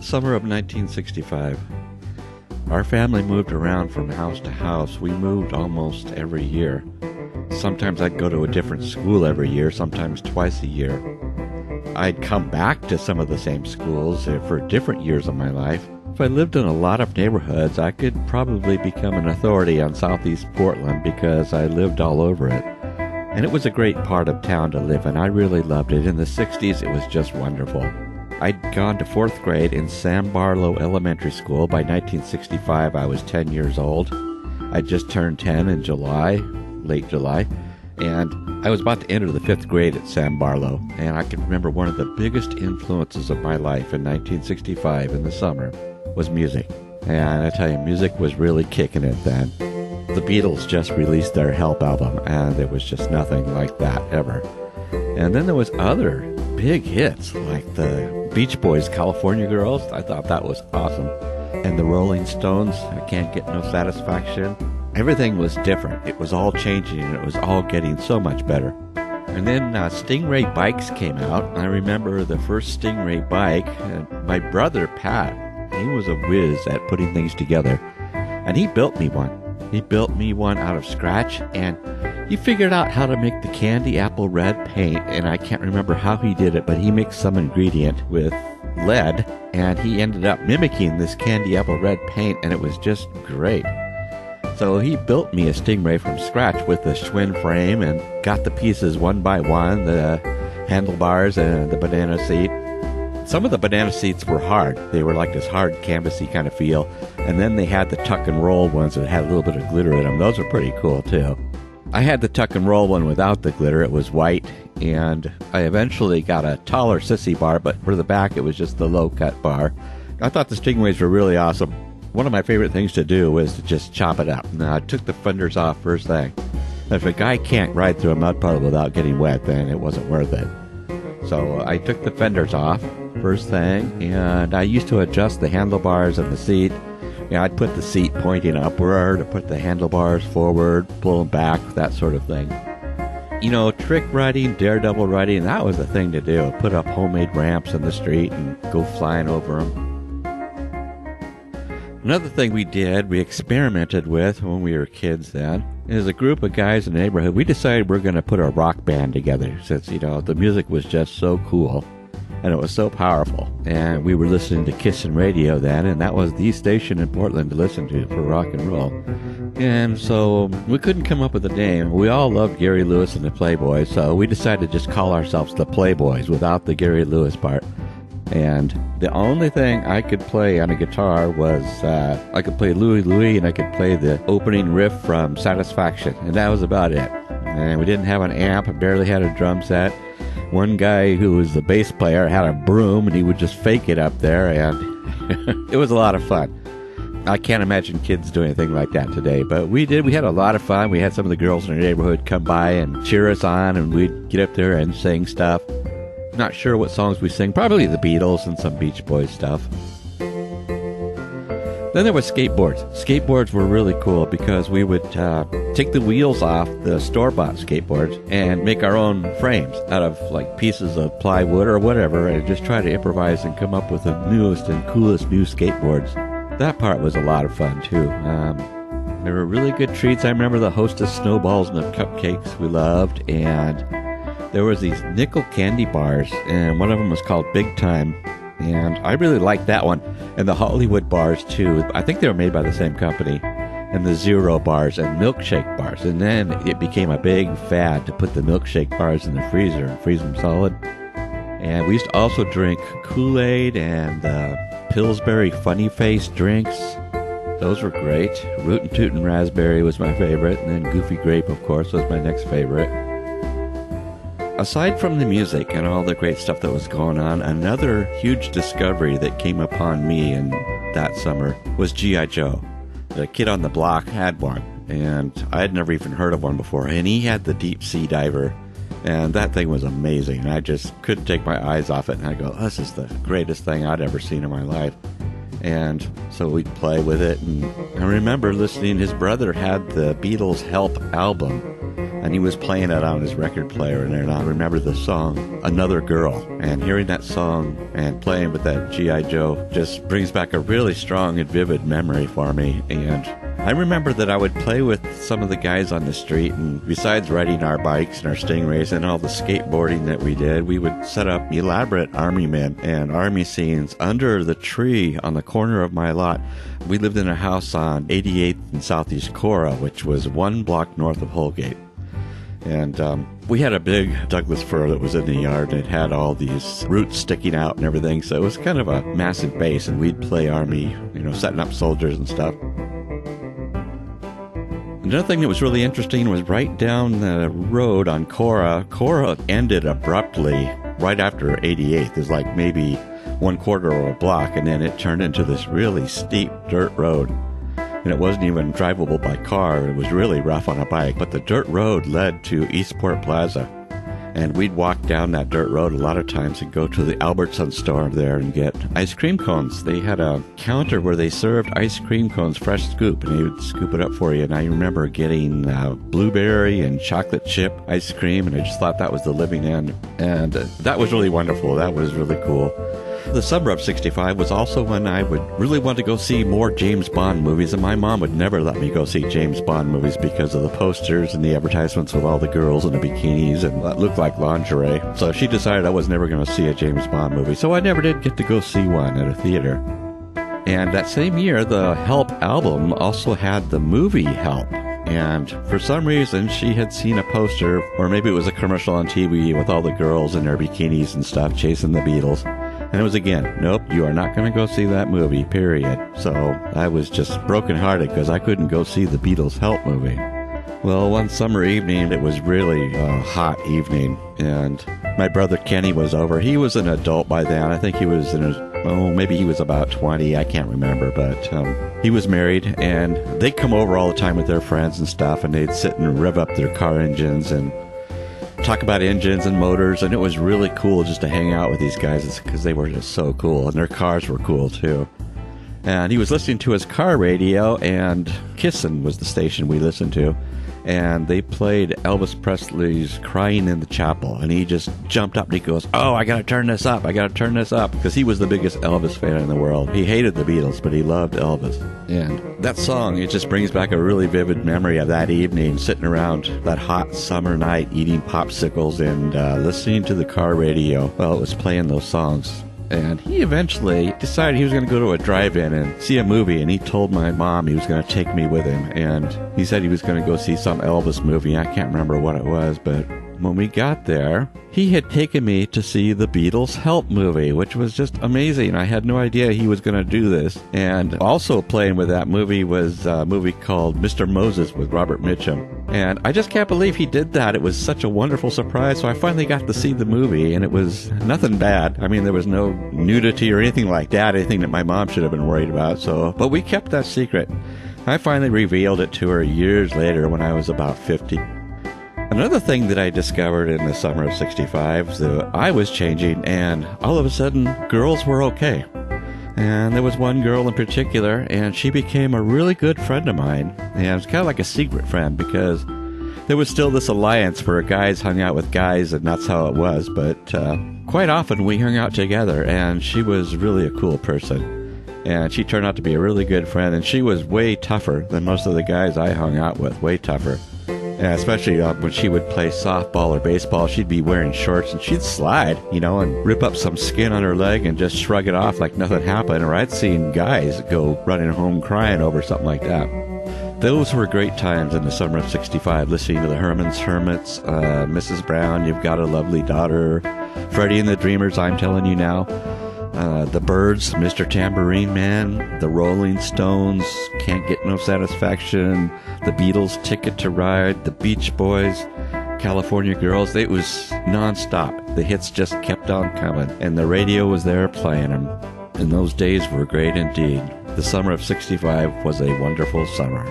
Summer of 1965. Our family moved around from house to house. We moved almost every year. Sometimes I'd go to a different school every year, sometimes twice a year. I'd come back to some of the same schools for different years of my life. If I lived in a lot of neighborhoods, I could probably become an authority on Southeast Portland because I lived all over it. And it was a great part of town to live in. I really loved it. In the 60s, it was just wonderful. I'd gone to 4th grade in Sam Barlow Elementary School. By 1965, I was 10 years old. I just turned 10 in July, late July, and I was about to enter the 5th grade at Sam Barlow. And I can remember one of the biggest influences of my life in 1965 in the summer was music. And I tell you, music was really kicking it then. The Beatles just released their Help album, and there was just nothing like that ever. And then there was other big hits, like the Beach Boys' California Girls. I thought that was awesome. And the Rolling Stones, I Can't Get No Satisfaction. Everything was different. It was all changing, and it was all getting so much better. And then Stingray bikes came out. I remember the first Stingray bike. My brother, Pat, he was a whiz at putting things together. And he built me one. He built me one out of scratch, and he figured out how to make the candy apple red paint, and I can't remember how he did it, but he mixed some ingredient with lead, and he ended up mimicking this candy apple red paint, and it was just great. So he built me a Stingray from scratch with the Schwinn frame and got the pieces one by one, the handlebars and the banana seat. Some of the banana seats were hard. They were like this hard canvasy kind of feel. And then they had the tuck and roll ones that had a little bit of glitter in them. Those were pretty cool too. I had the tuck and roll one without the glitter. It was white. And I eventually got a taller sissy bar, but for the back it was just the low cut bar. I thought the Stingrays were really awesome. One of my favorite things to do was to just chop it up. Now I took the fenders off first thing. If a guy can't ride through a mud puddle without getting wet, then it wasn't worth it. So I took the fenders off first thing, and I used to adjust the handlebars of the seat. I'd put the seat pointing upward, or put the handlebars forward, pull them back, that sort of thing. Trick riding, daredevil riding, that was the thing to do. Put up homemade ramps in the street and go flying over them. Another thing we experimented with when we were kids then, is a group of guys in the neighborhood. We decided we're going to put a rock band together since, the music was just so cool. And it was so powerful. And we were listening to Kissin' Radio then, and that was the station in Portland to listen to for rock and roll. And so we couldn't come up with a name. We all loved Gary Lewis and the Playboys, so we decided to just call ourselves the Playboys without the Gary Lewis part. And the only thing I could play on a guitar was I could play Louie Louie, and I could play the opening riff from Satisfaction, and that was about it. And we didn't have an amp, I barely had a drum set. One guy who was the bass player had a broom, and he would just fake it up there, and it was a lot of fun. I can't imagine kids doing anything like that today, but we did. We had a lot of fun. We had some of the girls in our neighborhood come by and cheer us on, and we'd get up there and sing stuff. Not sure what songs we sing, probably the Beatles and some Beach Boys stuff. Then there was skateboards. Skateboards were really cool because we would take the wheels off the store-bought skateboards and make our own frames out of like pieces of plywood or whatever, and just try to improvise and come up with the newest and coolest new skateboards. That part was a lot of fun too. There were really good treats. I remember the Hostess snowballs and the cupcakes we loved, and there was these nickel candy bars, and one of them was called Big Time. And I really liked that one. And the Hollywood bars, too. I think they were made by the same company. And the Zero bars and milkshake bars. And then it became a big fad to put the milkshake bars in the freezer and freeze them solid. And we used to also drink Kool-Aid and Pillsbury Funny Face drinks. Those were great. Rootin' Tootin' Raspberry was my favorite. And then Goofy Grape, of course, was my next favorite. Aside from the music and all the great stuff that was going on, another huge discovery that came upon me in that summer was G.I. Joe. The kid on the block had one, and I had never even heard of one before, and he had the deep sea diver, and that thing was amazing. I just couldn't take my eyes off it, and I go, this is the greatest thing I'd ever seen in my life. And so we'd play with it, and I remember listening, his brother had the Beatles' Help album, and he was playing it on his record player, and I remember the song Another Girl, and hearing that song and playing with that G.I. Joe just brings back a really strong and vivid memory for me. And I remember that I would play with some of the guys on the street, and besides riding our bikes and our Stingrays and all the skateboarding that we did, we would set up elaborate army men and army scenes under the tree on the corner of my lot. We lived in a house on 88th and Southeast Cora, which was 1 block north of Holgate. And we had a big Douglas fir that was in the yard, and it had all these roots sticking out and everything, so it was kind of a massive base, and we'd play army, setting up soldiers and stuff. Another thing that was really interesting was right down the road on Cora. Cora ended abruptly right after 88th. It was like maybe 1/4 of a block, and then it turned into this really steep dirt road. And it wasn't even drivable by car. It was really rough on a bike. But the dirt road led to Eastport Plaza. And we'd walk down that dirt road a lot of times and go to the Albertson store there and get ice cream cones. They had a counter where they served ice cream cones, fresh scoop, and they would scoop it up for you. And I remember getting blueberry and chocolate chip ice cream, and I just thought that was the living end. And that was really wonderful. That was really cool. The summer of 65 was also when I would really want to go see more James Bond movies, and my mom would never let me go see James Bond movies because of the posters and the advertisements with all the girls in the bikinis and what looked like lingerie. So she decided I was never going to see a James Bond movie, so I never did get to go see one at a theater. And that same year, the Help album also had the movie Help. And for some reason, she had seen a poster, or maybe it was a commercial on TV with all the girls in their bikinis and stuff chasing the Beatles. And it was again, nope, you are not going to go see that movie, period. So I was just brokenhearted because I couldn't go see the Beatles' Help movie. Well, one summer evening, it was really a hot evening, and my brother Kenny was over. He was an adult by then. I think he was maybe he was about 20. I can't remember, but he was married, and they'd come over all the time with their friends and stuff, and they'd sit and rev up their car engines and talk about engines and motors, and it was really cool just to hang out with these guys because they were just so cool, and their cars were cool too. And he was listening to his car radio, and Kissin' was the station we listened to, and they played Elvis Presley's Crying in the Chapel, and he just jumped up and he goes, "Oh, I gotta turn this up, because he was the biggest Elvis fan in the world. He hated the Beatles, but he loved Elvis. And that song, it just brings back a really vivid memory of that evening, sitting around that hot summer night, eating popsicles and listening to the car radio while it was playing those songs. And he eventually decided he was going to go to a drive-in and see a movie, and he told my mom he was going to take me with him, and he said he was going to go see some Elvis movie. I can't remember what it was, but when we got there, he had taken me to see the Beatles' Help movie, which was just amazing. I had no idea he was going to do this. And also playing with that movie was a movie called Mr. Moses with Robert Mitchum. And I just can't believe he did that. It was such a wonderful surprise. So I finally got to see the movie, and it was nothing bad. I mean, there was no nudity or anything like that, anything that my mom should have been worried about. But we kept that secret. I finally revealed it to her years later when I was about 50. Another thing that I discovered in the summer of 65 is that I was changing, and all of a sudden, girls were okay. And there was one girl in particular, and she became a really good friend of mine. And it was kind of like a secret friend because there was still this alliance where guys hung out with guys, and that's how it was. But quite often we hung out together, and she was really a cool person. And she turned out to be a really good friend, and she was way tougher than most of the guys I hung out with, way tougher. And especially when she would play softball or baseball, she'd be wearing shorts and she'd slide, and rip up some skin on her leg and just shrug it off like nothing happened. Or I'd seen guys go running home crying over something like that. Those were great times in the summer of 65, listening to the Herman's Hermits, Mrs. Brown, You've Got a Lovely Daughter, Freddie and the Dreamers, I'm Telling You Now, the Byrds, Mr. Tambourine Man, the Rolling Stones, Can't Get No Satisfaction, the Beatles, Ticket to Ride, the Beach Boys, California Girls. It was nonstop. The hits just kept on coming, and the radio was there playing them. And those days were great indeed. The summer of 65 was a wonderful summer.